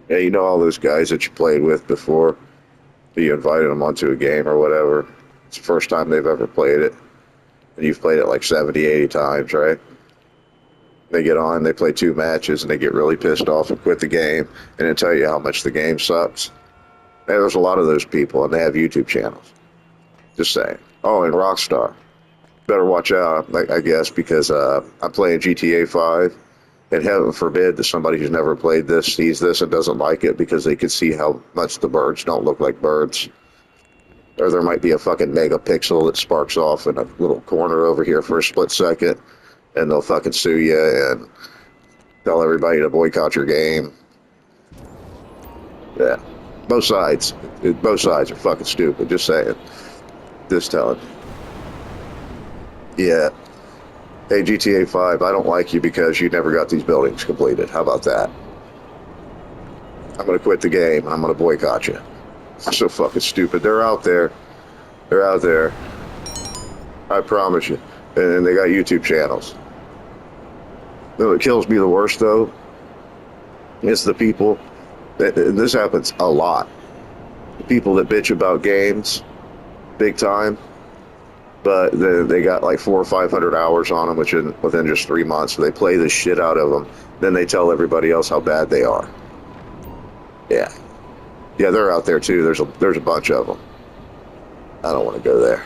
Yeah, you know all those guys that you played with before. You invited them onto a game or whatever. It's the first time they've ever played it. And you've played it like 70, 80 times, right? They get on, they play two matches, and they get really pissed off and quit the game and then tell you how much the game sucks. And there's a lot of those people, and they have YouTube channels. Just saying. Oh, and Rockstar. Better watch out, I guess, because I'm playing GTA 5, and heaven forbid that somebody who's never played this sees this and doesn't like it because they can see how much the birds don't look like birds. Or there might be a fucking megapixel that sparks off in a little corner over here for a split second, and they'll fucking sue you and tell everybody to boycott your game. Yeah. Both sides. Both sides are fucking stupid. Just saying. Just telling. Yeah. Hey, GTA 5, I don't like you because you never got these buildings completed. How about that? I'm going to quit the game. I'm going to boycott you. So fucking stupid. They're out there. They're out there. I promise you. And they got YouTube channels. You know what kills me the worst, though? It's the people, and this happens a lot. The people that bitch about games, big time, but they got like 400 or 500 hours on them, within just 3 months. So they play the shit out of them. Then they tell everybody else how bad they are. Yeah, yeah, they're out there too. There's a bunch of them. I don't want to go there.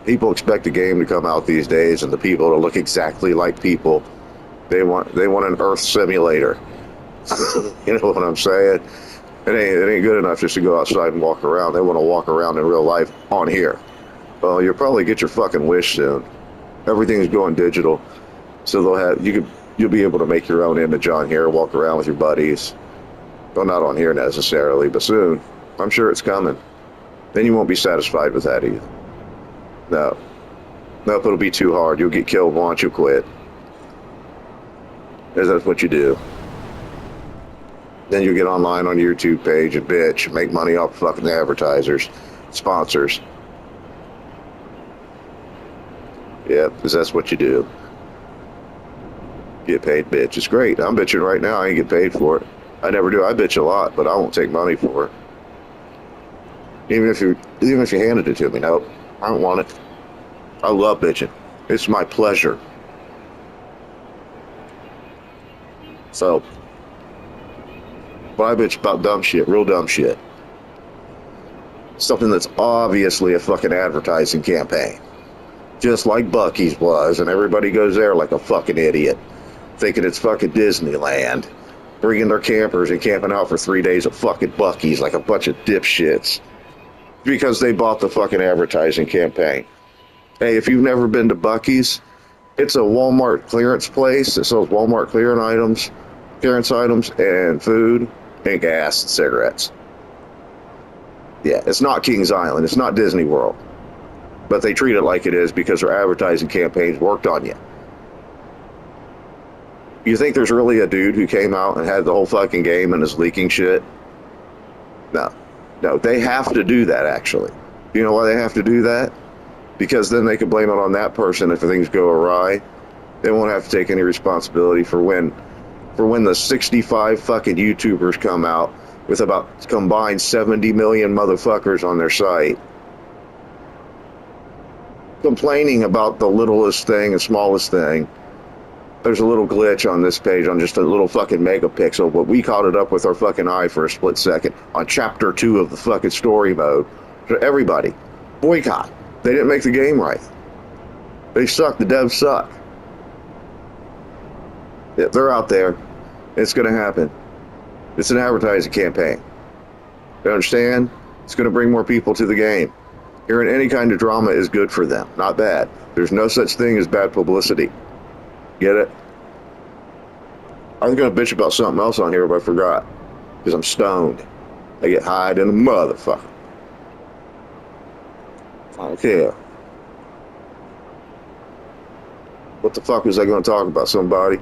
People expect a game to come out these days, and the people to look exactly like people. They want an Earth simulator. You know what I'm saying? It ain't good enough just to go outside and walk around. They want to walk around in real life on here. Well, you'll probably get your fucking wish soon. Everything's going digital, so you'll be able to make your own image on here, walk around with your buddies. Well, not on here necessarily, but soon. I'm sure it's coming. Then you won't be satisfied with that either. No. Nope, it'll be too hard. You'll get killed once, you'll quit. Because that's what you do. Then you get online on your YouTube page and bitch, make money off fucking advertisers, sponsors. Yeah, because that's what you do. Get paid, bitch. It's great. I'm bitching right now. I ain't get paid for it. I never do. I bitch a lot, but I won't take money for it. Even if you handed it to me, no, I don't want it. I love bitching. It's my pleasure. So, but I bitch about dumb shit, real dumb shit. Something that's obviously a fucking advertising campaign. Just like Buc-ee's was, and everybody goes there like a fucking idiot, thinking it's fucking Disneyland, bringing their campers and camping out for 3 days at fucking Buc-ee's like a bunch of dipshits because they bought the fucking advertising campaign. Hey, if you've never been to Buc-ee's, it's a Walmart clearance place that sells Walmart clearance items, and food and gas and cigarettes. Yeah, it's not Kings Island. It's not Disney World. But they treat it like it is because their advertising campaigns worked on you. You think there's really a dude who came out and had the whole fucking game and is leaking shit? No. No, they have to do that, actually. You know why they have to do that? Because then they can blame it on that person if things go awry. They won't have to take any responsibility for when the 65 fucking YouTubers come out with about combined 70 million motherfuckers on their site complaining about the littlest thing and smallest thing. There's a little glitch on this page on just a little fucking megapixel, but we caught it up with our fucking eye for a split second on chapter 2 of the fucking story mode. So everybody, boycott. They didn't make the game right. They suck. The devs suck. Yeah, they're out there. It's going to happen. It's an advertising campaign. You understand? It's going to bring more people to the game. Hearing any kind of drama is good for them, not bad. There's no such thing as bad publicity. Get it? I was going to bitch about something else on here, but I forgot. Because I'm stoned. I get high in a motherfucker. I don't care. What the fuck was I going to talk about? Somebody?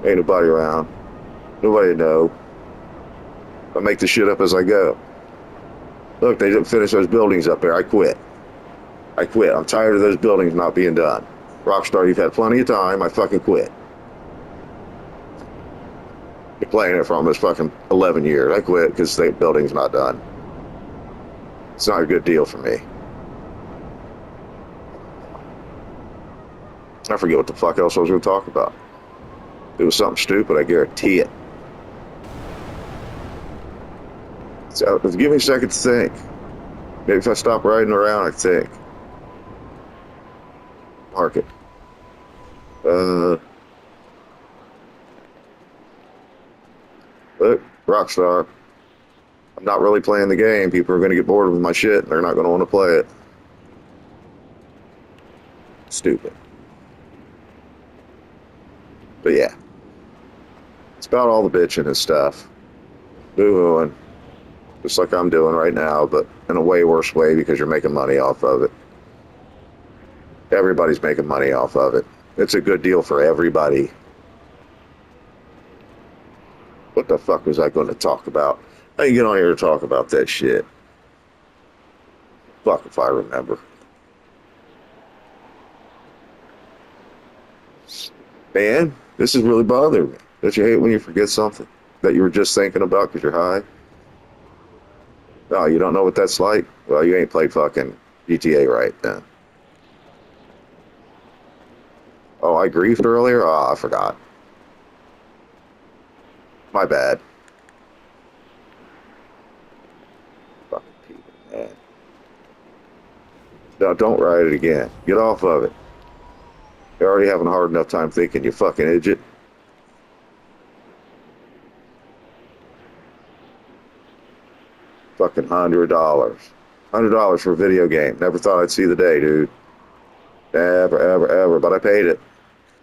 Ain't nobody around. Nobody know. I make the shit up as I go. Look, they didn't finish those buildings up there. I quit. I'm tired of those buildings not being done. Rockstar, you've had plenty of time. I fucking quit. Been playing it for almost fucking 11 years. I quit because the building's not done. It's not a good deal for me. I forget what the fuck else I was going to talk about. It was something stupid, I guarantee it. So, give me a second to think. Maybe if I stop riding around, I think. Market. Look, Rockstar. I'm not really playing the game. People are going to get bored with my shit, and they're not going to want to play it. Stupid. But yeah. It's about all the bitching and stuff. Boo-hooing. Just like I'm doing right now, but in a way worse way because you're making money off of it. Everybody's making money off of it. It's a good deal for everybody. What the fuck was I going to talk about? I didn't get on here to talk about that shit. Fuck if I remember. Man, this is really bothering me. Don't you hate when you forget something that you were just thinking about because you're high? Oh, you don't know what that's like? Well, you ain't played fucking GTA right then. Oh, I griefed earlier? Oh, I forgot. My bad. Fucking people, man. No, don't ride it again. Get off of it. You're already having a hard enough time thinking, you fucking idiot. Fucking $100. $100 for a video game. Never thought I'd see the day, dude. Ever, ever, ever. But I paid it.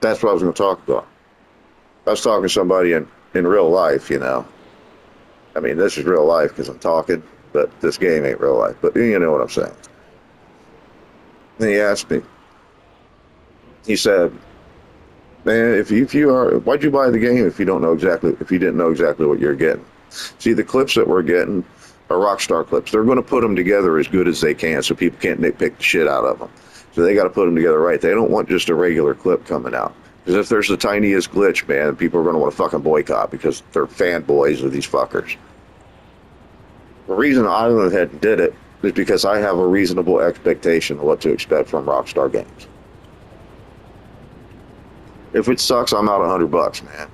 That's what I was going to talk about. I was talking to somebody in real life, you know. I mean, this is real life because I'm talking, but this game ain't real life. But you know what I'm saying. And he asked me, he said, man, if you are, why'd you buy the game if you didn't know exactly what you're getting? See, the clips that we're getting are Rockstar clips. They're going to put them together as good as they can so people can't nitpick the shit out of them. So they got to put them together right. They don't want just a regular clip coming out. Because if there's the tiniest glitch, man, people are going to want to fucking boycott because they're fanboys of these fuckers. The reason I went ahead and did it is because I have a reasonable expectation of what to expect from Rockstar Games. If it sucks, I'm out $100, man.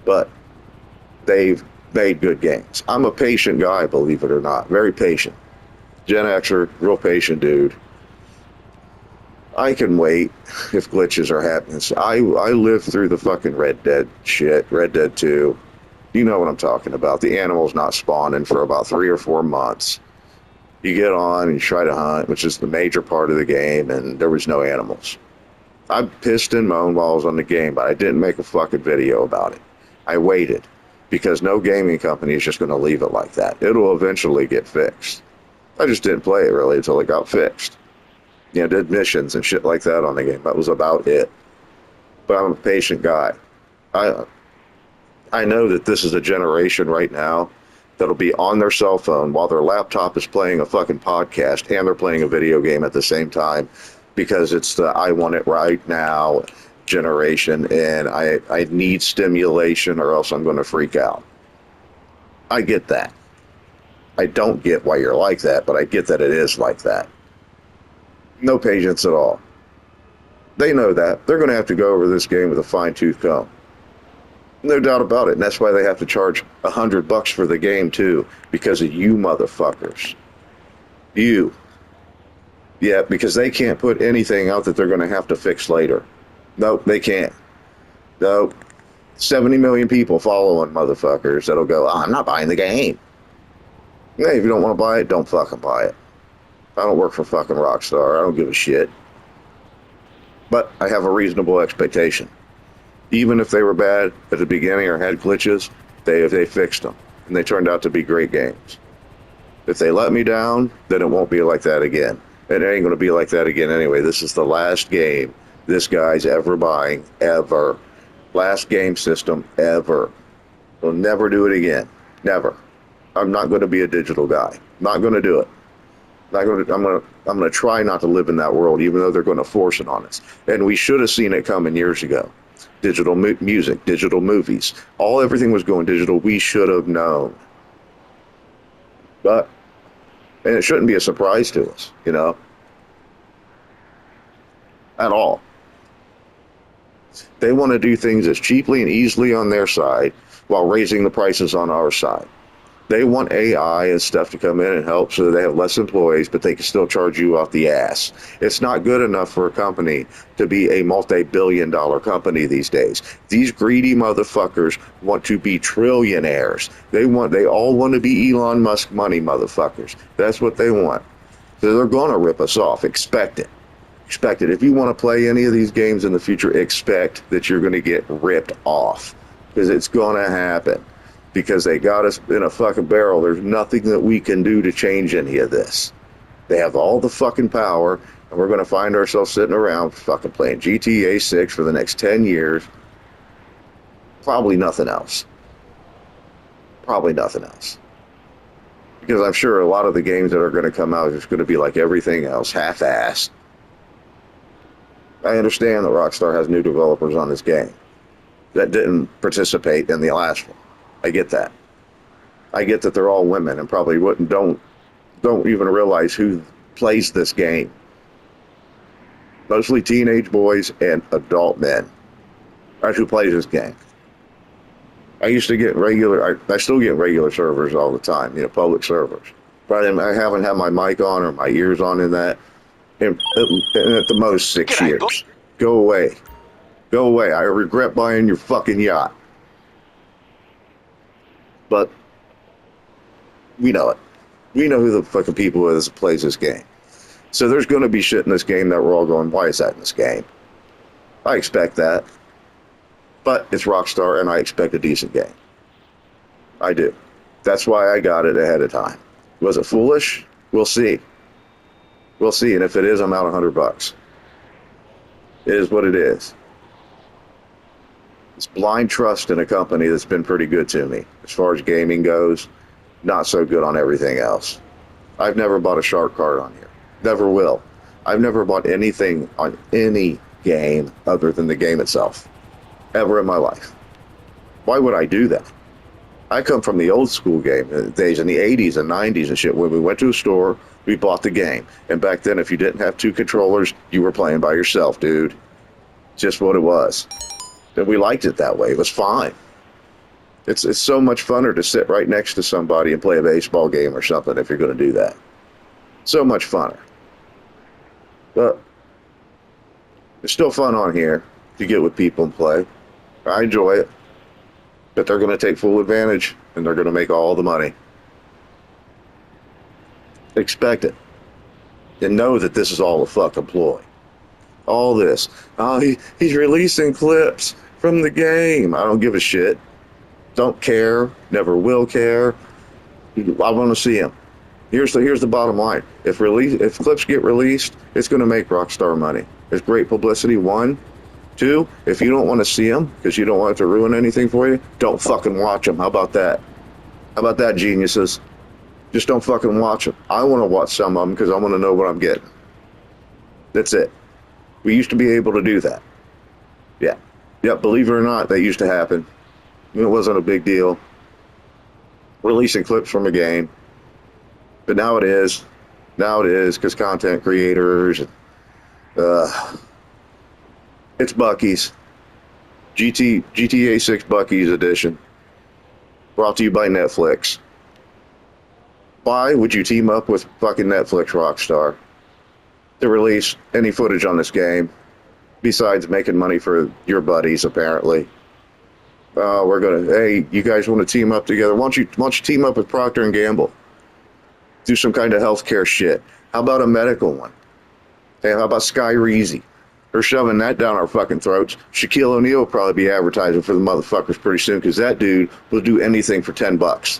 But they've made good games. I'm a patient guy, believe it or not. Very patient. Gen Xer, real patient dude. I can wait if glitches are happening. So I lived through the fucking Red Dead shit, Red Dead 2. You know what I'm talking about. The animals not spawning for about 3 or 4 months. You get on and you try to hunt, which is the major part of the game, and there was no animals. I pissed and moaned while I was on the game, but I didn't make a fucking video about it. I waited, because no gaming company is just going to leave it like that. It'll eventually get fixed. I just didn't play it really until it got fixed. You know, did missions and shit like that on the game. That was about it. But I'm a patient guy. I know that this is a generation right now that'll be on their cell phone while their laptop is playing a fucking podcast and they're playing a video game at the same time because it's the I want it right now generation and I need stimulation or else I'm going to freak out. I get that. I don't get why you're like that, but I get that it is like that. No patience at all. They know that. They're going to have to go over this game with a fine-tooth comb. No doubt about it. And that's why they have to charge $100 for the game, too, because of you motherfuckers. You. Yeah, because they can't put anything out that they're going to have to fix later. Nope, they can't. Nope. 70 million people following motherfuckers that'll go, oh, I'm not buying the game. Yeah, if you don't want to buy it, don't fucking buy it. I don't work for fucking Rockstar. I don't give a shit. But I have a reasonable expectation. Even if they were bad at the beginning or had glitches, they fixed them. And they turned out to be great games. If they let me down, then it won't be like that again. And it ain't going to be like that again anyway. This is the last game this guy's ever buying, ever. Last game system, ever. We'll never do it again. Never. I'm not going to be a digital guy. Not going to do it. I'm going to try not to live in that world, even though they're going to force it on us. And we should have seen it coming years ago. digital music, digital movies. Everything was going digital. We should have known. But, and it shouldn't be a surprise to us, at all. They want to do things as cheaply and easily on their side while raising the prices on our side. They want AI and stuff to come in and help so that they have less employees, but they can still charge you off the ass. It's not good enough for a company to be a multi-billion-dollar company these days. These greedy motherfuckers want to be trillionaires. They all want to be Elon Musk money motherfuckers. That's what they want. So they're going to rip us off. Expect it. Expect it. If you want to play any of these games in the future, expect that you're going to get ripped off, because it's going to happen. Because they got us in a fucking barrel. There's nothing that we can do to change any of this. They have all the fucking power, and we're going to find ourselves sitting around fucking playing GTA 6 for the next 10 years. Probably nothing else. Probably nothing else. Because I'm sure a lot of the games that are going to come out are just going to be like everything else, half-assed. I understand that Rockstar has new developers on this game that didn't participate in the last one. I get that. I get that they're all women and probably don't even realize who plays this game. Mostly teenage boys and adult men. That's who plays this game. I used to get I still get regular servers all the time, public servers. But I haven't had my mic on or my ears on in that in at the most 6 years. Go away. Go away. I regret buying your fucking yacht. But we know it. We know who the fucking people is that plays this game. So there's going to be shit in this game that we're all going, why is that in this game? I expect that. But it's Rockstar, and I expect a decent game. I do. That's why I got it ahead of time. Was it foolish? We'll see. We'll see. And if it is, I'm out $100. It is what it is. It's blind trust in a company that's been pretty good to me. As far as gaming goes, not so good on everything else. I've never bought a shark card on here. Never will. I've never bought anything on any game other than the game itself. Ever in my life. Why would I do that? I come from the old school game days in the 80s and 90s and shit. When we went to a store, we bought the game. And back then, if you didn't have two controllers, you were playing by yourself, dude. Just what it was. And we liked it that way. It was fine. It's so much funner to sit right next to somebody and play a baseball game or something if you're going to do that. So much funner. But it's still fun on here to get with people and play. I enjoy it. But they're going to take full advantage and they're going to make all the money. Expect it. And know that this is all a fucking ploy. All this. Oh, he's releasing clips from the game. I don't give a shit. Don't care. Never will care. I want to see him. Here's the bottom line. If clips get released, it's going to make Rockstar money. It's great publicity, one. Two, if you don't want to see them because you don't want it to ruin anything for you, don't fucking watch them. How about that? How about that, geniuses? Just don't fucking watch them. I want to watch some of them because I want to know what I'm getting. That's it. We used to be able to do that. Yeah. Yep, believe it or not, that used to happen. It wasn't a big deal. Releasing clips from a game. But now it is. Now it is because content creators. It's Buc-ee's. GTA 6 Buc-ee's edition. Brought to you by Netflix. Why would you team up with fucking Netflix, Rockstar, to release any footage on this game besides making money for your buddies, apparently? Hey, you guys want to team up together? Why don't you team up with Procter & Gamble? Do some kind of healthcare shit. How about a medical one? Hey, how about Skyrizi? They're shoving that down our fucking throats. Shaquille O'Neal will probably be advertising for the motherfuckers pretty soon because that dude will do anything for $10.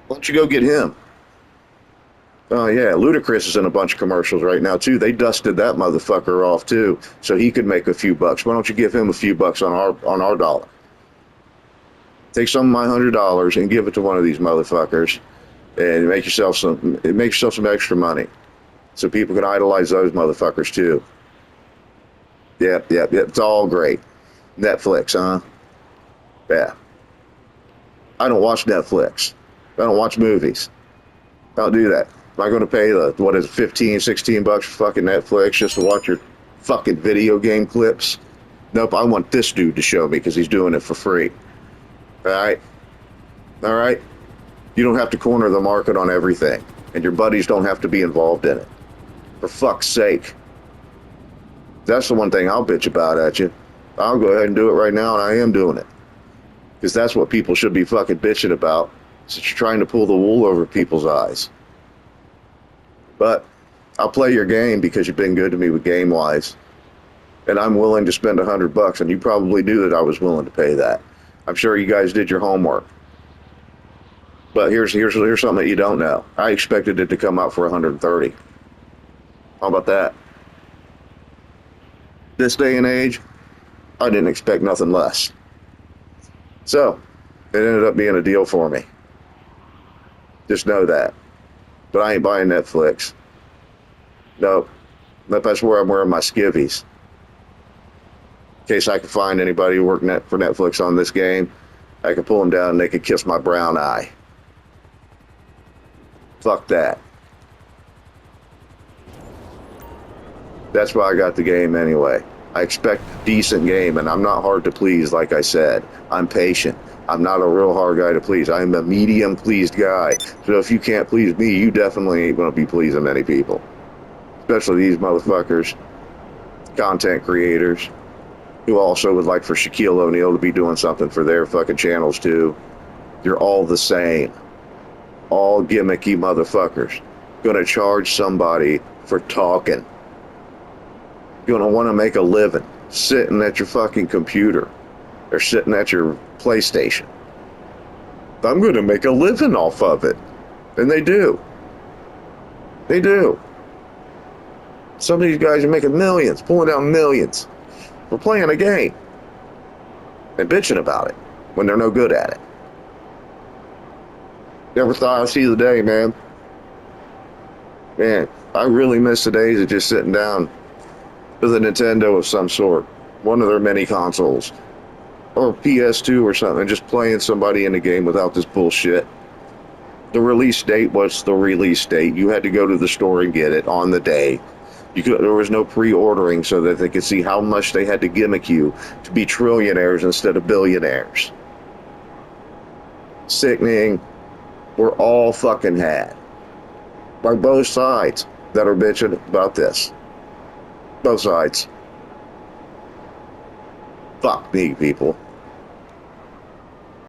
Why don't you go get him? Oh, yeah, Ludacris is in a bunch of commercials right now, too. They dusted that motherfucker off, too, so he could make a few bucks. Why don't you give him a few bucks on our dollar? Take some of my $100 and give it to one of these motherfuckers and make yourself some extra money so people can idolize those motherfuckers, too. Yep, yep, yep. It's all great. Netflix, huh? Yeah. I don't watch Netflix. I don't watch movies. I don't do that. I'm not going to pay the, what is it, 15, 16 bucks for fucking Netflix just to watch your fucking video game clips. Nope, I want this dude to show me because he's doing it for free. All right? All right? You don't have to corner the market on everything, and your buddies don't have to be involved in it. For fuck's sake. That's the one thing I'll bitch about at you. I'll go ahead and do it right now, and I am doing it. Because that's what people should be fucking bitching about. So you're trying to pull the wool over people's eyes. But I'll play your game because you've been good to me with game-wise. And I'm willing to spend $100, and you probably knew that I was willing to pay that. I'm sure you guys did your homework. But here's something that you don't know. I expected it to come out for 130. How about that? This day and age, I didn't expect nothing less. So, it ended up being a deal for me. Just know that. But I ain't buying Netflix. No. That's where I'm wearing my skivvies. In case I can find anybody who worked for Netflix on this game, I could pull them down and they could kiss my brown eye. Fuck that. That's why I got the game anyway. I expect a decent game, and I'm not hard to please, like I said. I'm patient. I'm not a real hard guy to please. I'm a medium pleased guy. So if you can't please me, you definitely ain't going to be pleasing many people. Especially these motherfuckers, content creators, who also would like for Shaquille O'Neal to be doing something for their fucking channels too. You're all the same. All gimmicky motherfuckers. Gonna charge somebody for talking. You're gonna want to make a living sitting at your fucking computer or sitting at your PlayStation. I'm gonna make a living off of it. And they do. They do. Some of these guys are making millions, pulling down millions for playing a game and bitching about it when they're no good at it. Never thought I'd see the day, man. Man, I really miss the days of just sitting down with a Nintendo of some sort, one of their many consoles, or PS2 or something, and just playing somebody in a game without this bullshit. The release date was the release date. You had to go to the store and get it on the day. There was no pre-ordering so that they could see how much they had to gimmick you to be trillionaires instead of billionaires. Sickening. We're all fucking had. By both sides that are bitching about this. Both sides. Fuck me, people.